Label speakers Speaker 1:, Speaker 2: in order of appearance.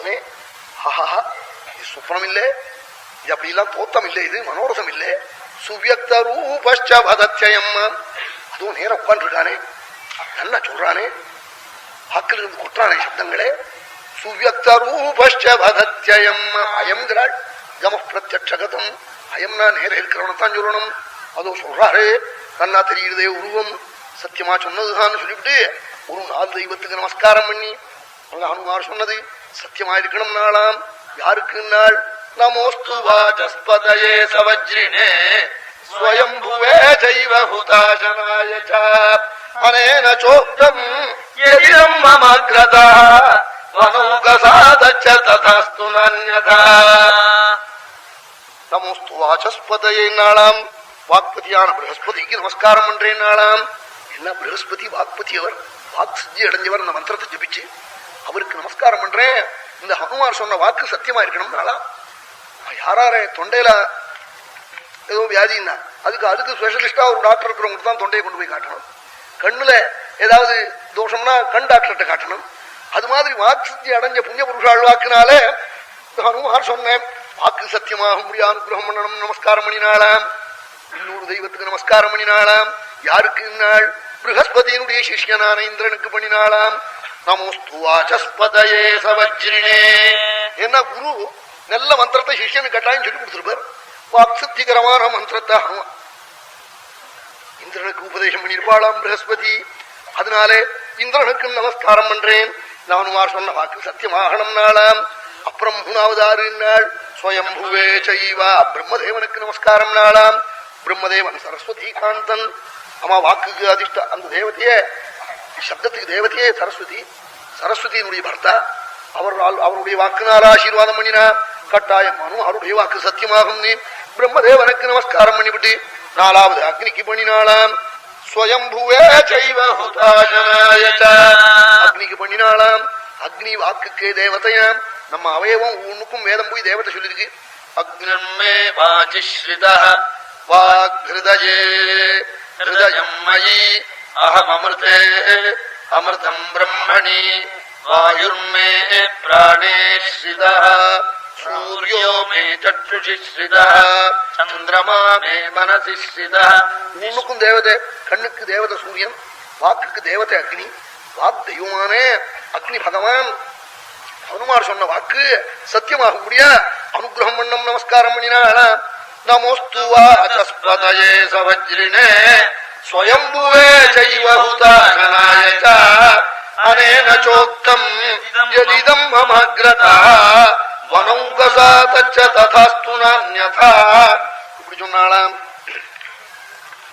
Speaker 1: உடனே ஹஹா இது சுப்னம் இல்லை, இது அப்படிலாம் தோத்தம் இல்லை, இது மனோரசம் இல்லை. சுவியக்த ரூபஸ்ச வதத்யம்மா, அதுவும் நேரம் உட்காந்துருக்கானே நல்லா சொல்றானே, வாக்கில் இருந்து கொட்டுறானே சப்தங்களே. சுவியக்த ரூபஸ்ச வதத்யம்மா அயம்ங்கிறாள். கம பிரத்யக்ஷகதம் அயம்னா நேர இருக்கிறவனத்தான் சொல்லணும். அதோ சொல்றாரு நன்னா தெரியுதே உருவம் சத்தியமா சொன்னதுதான் சொல்லிவிட்டு ஒரு நாலு தெய்வத்துக்கு நமஸ்காரம் பண்ணி அங்க ஹனுமார் சொன்னது சத்தியமா இருக்கணும் நாளாம். யாருக்கு நாள்? நமோஸ்து வாசஸ்பதயே சவஜ்ரினே ஸ்வயம்புவே ஜைவ ஹுதாசனாய ச அனேன சோக்தம் யதிரம் மமக்ரதா வனௌகசாதச்ச ததாஸ்து நான்யதா. நமோஸ்து வாசஸ்பதயே நாளாம், வாக்பதியான பிரகஸ்பதிக்கு நமஸ்காரம் பண்றேன் நாளாம். என்ன பிரகஸ்பதி வாக்பதி, அவர் வாக்கு சித்தி அடைஞ்சவர். அந்த மந்திரத்தை ஜபிச்சு அவருக்கு நமஸ்காரம் பண்றேன். இந்த ஹனுமார் சொன்ன வாக்கு சத்தியமா இருக்கணும் நாளா. யாராரே தொண்டையில ஏதோ வியாதின்னா அதுக்கு ஸ்பெஷலிஸ்டா ஒரு டாக்டர் இருக்கிறவங்களுக்கு தான் தொண்டையை கொண்டு போய் காட்டணும். கண்ணுல ஏதாவது தோஷம்னா கண் டாக்டர்கிட்ட காட்டணும். அது மாதிரி வாக்கு சித்தி அடைஞ்ச புண்ணிய புருஷாள் வாக்குனாலே ஹனுமார் சொன்னேன் வாக்கு சத்தியமாக முடியாது அனுகிரகம் பண்ணணும். நமஸ்காரம் பண்ணினாளாம். இன்னொரு தெய்வத்துக்கு நமஸ்காரம் பண்ணினாளாம். யாருக்கு நாள்? பிரகஸ்பதியினுடைய சிஷ்யனான இந்திரனுக்கு பண்ணினாளாம். நமோஸ்து வாசஸ்பதயே சவஜ்ரினே. என்ன குரு நல்ல மந்திரத்தை சிஷ்யனுக்கு கட்டாயம் சொல்லி கொடுத்திருப்பார். வாக்சித்திகரமான மந்திரத்தை ஹனுமான் இந்திரனுக்கு உபதேசம் பண்ணியிருப்பாளாம் பிரகஸ்பதி. அதனாலே இந்திரனுக்கு நமஸ்காரம் பண்றேன். ஹனுமார் சொன்ன வாக்கு சத்தியமாகணும் நாளாம். அப்புறம் மூணாவது ஆறு நாள் ஸ்வயம்புவே சைவா பிரம்மதேவனுக்கு நமஸ்காரம் நாளாம். பிரம்மதேவன் சரஸ்வதி காந்தன். ஆமா வாக்குக்கு அதிஷ்ட அந்த தேவதையே, சப்தத்துக்கு தேவதையே சரஸ்வதி. சரஸ்வதியினுடைய பர்த்தா. அவருடைய வாக்குனால ஆசீர்வாதம் பண்ணினா கட்டாயம் அவருடைய வாக்கு சத்தியமாகும். பிரம்மதேவனுக்கு நமஸ்காரம் பண்ணிவிட்டு நாலாவது அக்னிக்கு பண்ணினாளாம். ஸ்வயம்புவே சைவ ஹுதாசனாய ச அக்னிக்கு பண்ணினாளாம். அக்னி வாக்குக்கு தேவதையாம். நம்ம அவயவம் ஒண்ணுக்கும் வேதம் போய் தேவதை சொல்லிருக்கு. அக்னிமே வாசிஸ்ரிதா வாக்ஹிருதயே ஹிருதயம் மயி அஹம் அமிர்தே அமிர்தம் பிரம்மணி வாயுர்மே பிராணே ஸ்ரிதா சூர்யோ மே சற்றுஷி ஸ்ரிதா சந்திரமா மே மனசி ஸ்ரிதா. ஒண்ணுக்கும் தேவதை. கண்ணுக்கு தேவதை சூரியன், வாக்குக்கு தேவதை அக்னி. வாக் தெய்வமானே அக்னி பகவான். ஹனுமார் சொன்ன வாக்கு சத்தியமாக முடியா அனுகிரகம் பண்ணம் நமஸ்காரம் பண்ணினாளா. நமோஸ்து வாசஸ்பதயே சவஜ்ரினே ஸ்வயம்புவே சைவ ஹுதாசனாய ச அனேன சோக்தம் யதிதம் மமக்ரதா வனௌகசாதச்ச ததாஸ்து நான்யதா. இப்படி சொன்னாளாம்.